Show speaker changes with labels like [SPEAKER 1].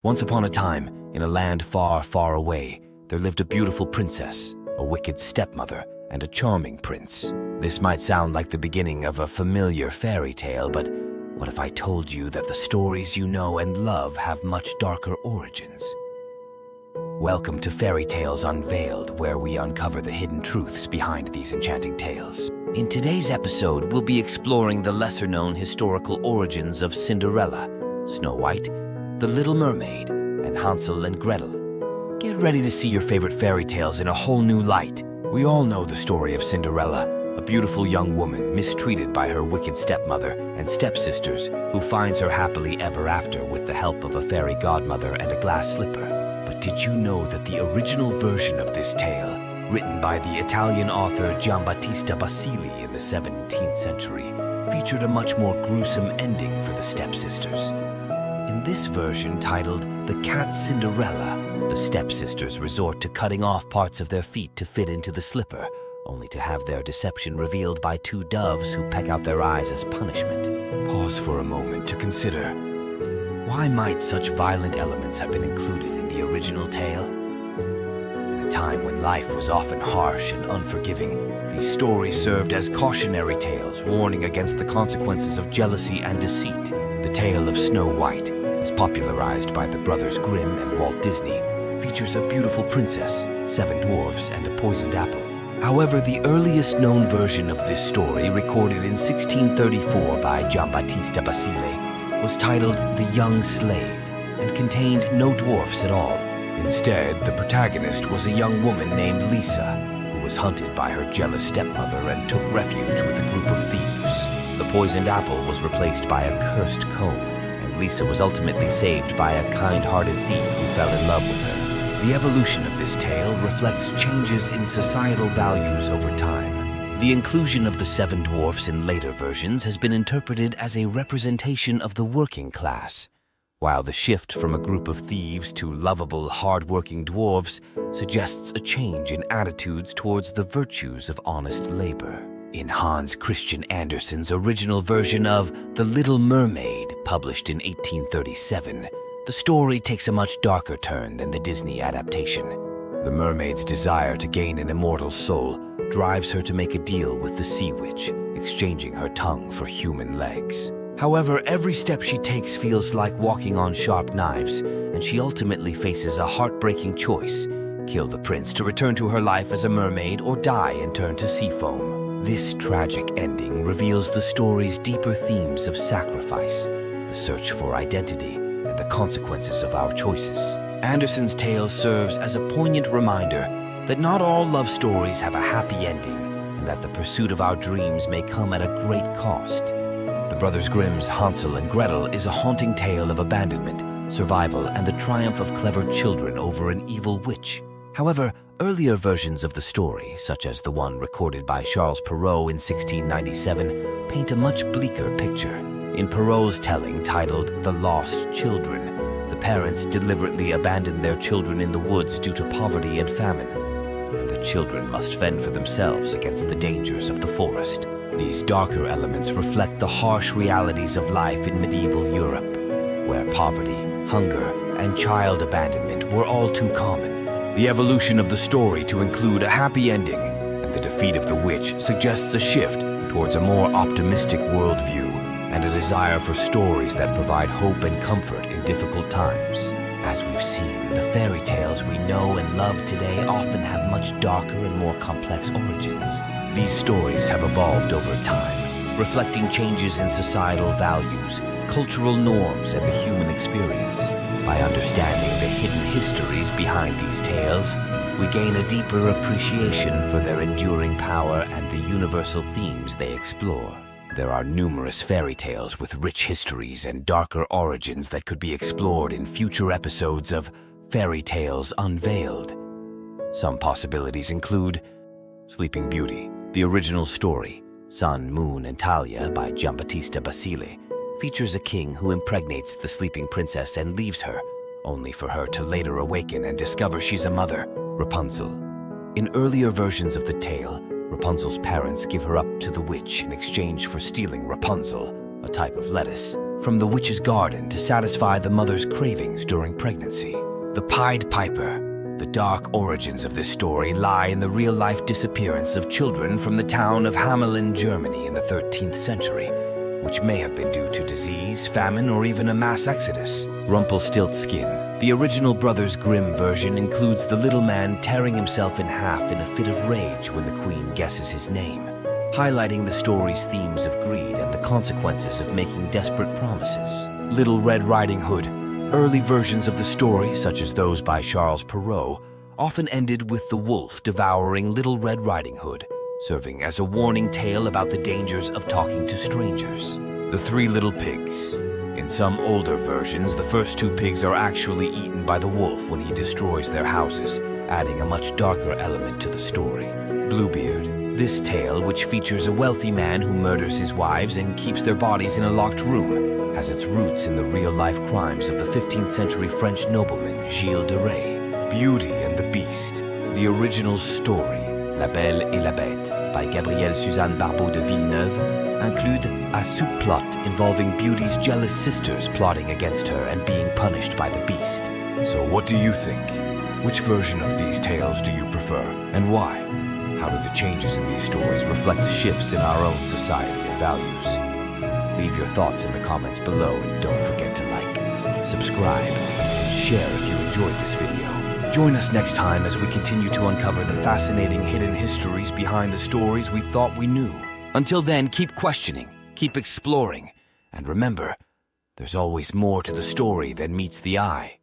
[SPEAKER 1] Once upon a time, in a land far, far away, there lived a beautiful princess, a wicked stepmother, and a charming prince. This might sound like the beginning of a familiar fairy tale, but what if I told you that the stories you know and love have much darker origins? Welcome to Fairy Tales Unveiled, where we uncover the hidden truths behind these enchanting tales. In today's episode, we'll be exploring the lesser-known historical origins of Cinderella, Snow White, The Little Mermaid, and Hansel and Gretel. Get ready to see your favorite fairy tales in a whole new light. We all know the story of Cinderella, a beautiful young woman mistreated by her wicked stepmother and stepsisters, who finds her happily ever after with the help of a fairy godmother and a glass slipper. But did you know that the original version of this tale, written by the Italian author Giambattista Basili in the 17th century, featured a much more gruesome ending for the stepsisters? In this version, titled The Cat Cinderella, the stepsisters resort to cutting off parts of their feet to fit into the slipper, only to have their deception revealed by two doves who peck out their eyes as punishment. Pause for a moment to consider, why might such violent elements have been included in the original tale? In a time when life was often harsh and unforgiving, these stories served as cautionary tales warning against the consequences of jealousy and deceit. The tale of Snow White, as popularized by the Brothers Grimm and Walt Disney, features a beautiful princess, 7 dwarfs, and a poisoned apple. However, the earliest known version of this story, recorded in 1634 by Giambattista Basile, was titled The Young Slave and contained no dwarfs at all. Instead, the protagonist was a young woman named Lisa, who was hunted by her jealous stepmother and took refuge with a group of thieves. The poisoned apple was replaced by a cursed comb, and Lisa was ultimately saved by a kind-hearted thief who fell in love with her. The evolution of this tale reflects changes in societal values over time. The inclusion of the 7 dwarfs in later versions has been interpreted as a representation of the working class, while the shift from a group of thieves to lovable, hard-working dwarves suggests a change in attitudes towards the virtues of honest labor. In Hans Christian Andersen's original version of The Little Mermaid, published in 1837, the story takes a much darker turn than the Disney adaptation. The mermaid's desire to gain an immortal soul drives her to make a deal with the Sea Witch, exchanging her tongue for human legs. However, every step she takes feels like walking on sharp knives, and she ultimately faces a heartbreaking choice: kill the prince to return to her life as a mermaid, or die and turn to sea foam. This tragic ending reveals the story's deeper themes of sacrifice, the search for identity, and the consequences of our choices. Andersen's tale serves as a poignant reminder that not all love stories have a happy ending, and that the pursuit of our dreams may come at a great cost. The Brothers Grimm's Hansel and Gretel is a haunting tale of abandonment, survival, and the triumph of clever children over an evil witch. However, earlier versions of the story, such as the one recorded by Charles Perrault in 1697, paint a much bleaker picture. In Perrault's telling, titled The Lost Children, the parents deliberately abandon their children in the woods due to poverty and famine, and the children must fend for themselves against the dangers of the forest. These darker elements reflect the harsh realities of life in medieval Europe, where poverty, hunger, and child abandonment were all too common. The evolution of the story to include a happy ending and the defeat of the witch suggests a shift towards a more optimistic worldview and a desire for stories that provide hope and comfort in difficult times. As we've seen, the fairy tales we know and love today often have much darker and more complex origins. These stories have evolved over time, reflecting changes in societal values, cultural norms, and the human experience. By understanding the hidden histories behind these tales, we gain a deeper appreciation for their enduring power and the universal themes they explore. There are numerous fairy tales with rich histories and darker origins that could be explored in future episodes of Fairy Tales Unveiled. Some possibilities include Sleeping Beauty, the original story, Sun, Moon, and Talia by Giambattista Basile, features a king who impregnates the sleeping princess and leaves her, only for her to later awaken and discover she's a mother, Rapunzel. In earlier versions of the tale, Rapunzel's parents give her up to the witch in exchange for stealing Rapunzel, a type of lettuce, from the witch's garden to satisfy the mother's cravings during pregnancy. The Pied Piper. The dark origins of this story lie in the real-life disappearance of children from the town of Hamelin, Germany in the 13th century, which may have been due to disease, famine, or even a mass exodus. Rumpelstiltskin. The original Brothers Grimm version includes the little man tearing himself in half in a fit of rage when the queen guesses his name, highlighting the story's themes of greed and the consequences of making desperate promises. Little Red Riding Hood. Early versions of the story, such as those by Charles Perrault, often ended with the wolf devouring Little Red Riding Hood, serving as a warning tale about the dangers of talking to strangers. The Three Little Pigs. In some older versions, the first two pigs are actually eaten by the wolf when he destroys their houses, adding a much darker element to the story. Bluebeard. This tale, which features a wealthy man who murders his wives and keeps their bodies in a locked room, has its roots in the real-life crimes of the 15th century French nobleman Gilles de Rais. Beauty and the Beast. The original story, La Belle et la Bête, by Gabrielle Suzanne Barbeau de Villeneuve, include a subplot involving Beauty's jealous sisters plotting against her and being punished by the Beast. So what do you think? Which version of these tales do you prefer, and why? How do the changes in these stories reflect shifts in our own society and values? Leave your thoughts in the comments below and don't forget to like, subscribe, and share if you enjoyed this video. Join us next time as we continue to uncover the fascinating hidden histories behind the stories we thought we knew. Until then, keep questioning, keep exploring, and remember, there's always more to the story than meets the eye.